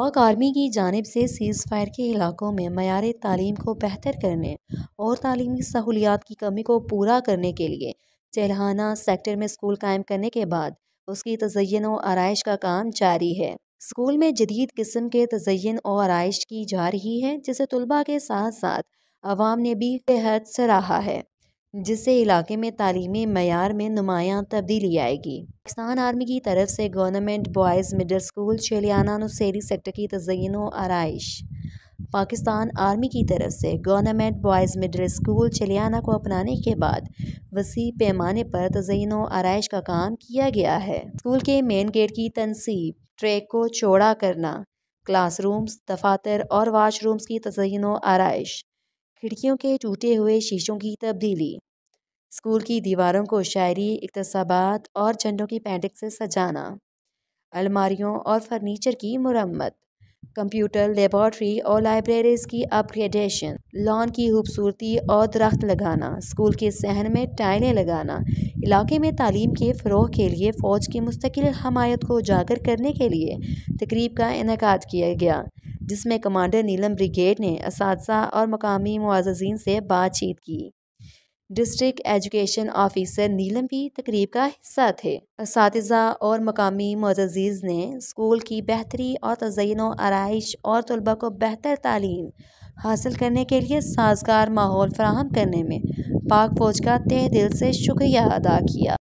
پاک آرمی کی جانب سے سیز فائر کے علاقوں میں معیار تعلیم کو بہتر کرنے اور تعلیمی سہولیات کی کمی کو پورا کرنے کے لیے چیلہانہ سیکٹر میں اسکول قائم کرنے کے بعد اس کی تزئین و آرائش کا کام جاری ہے۔ اسکول میں جدید قسم کے تزئین و آرائش کی جا رہی ہے، جسے طلباء کے ساتھ ساتھ عوام نے بھی بے حد سراہا ہے، جس سے علاقے میں تعلیمی معیار میں نمایاں تبدیلی آئے گی۔ پاکستان آرمی کی طرف سے government boys middle school Chiliana Nauseri sector کی تزئین و آرائش۔ پاکستان آرمی کی طرف سے government boys middle school Chiliana کو اپنانے کے بعد وسیع پیمانے پر تزئین و آرائش کا کام کیا گیا ہے۔ اسکول کے مین گیٹ کی تنصیب، ٹریک کو چوڑا کرنا، کلاس رومز، دفاتر اور واش رومز کی تزئین و آرائش، کھڑکیوں کے ٹوٹے ہوئے شیشوں کی تبدیلی، اسکول کی دیواروں کو شاعری، اقتباسات اور جھنڈوں کی پینٹنگ سے سجانا، الماریوں اور فرنیچر کی مرمت، کمپیوٹر لیبارٹری اور لائبریریز کی اپ گریڈیشن، لان کی خوبصورتی اور درخت لگانا، اسکول کے صحن میں ٹائلیں لگانا، علاقے میں تعلیم کے فروغ کے لیے فوج کی مستقل حمایت کو اجاگر کرنے کے لیے تقریب کا انعقاد کیا گیا، جس میں کمانڈر نیلم بریگیڈ نے اساتذہ اور مقامی معززین سے بات چیت کی۔ ڈسٹرکٹ ایجوکیشن آفیسر نیلم بھی تقریب کا حصہ تھے۔ اساتذہ اور مقامی معززین نے اسکول کی بہتری اور تزئین و آرائش اور طلباء کو بہتر تعلیم حاصل کرنے کے لیے سازگار ماحول فراہم کرنے میں پاک فوج کا تہہ دل سے شکریہ ادا کیا۔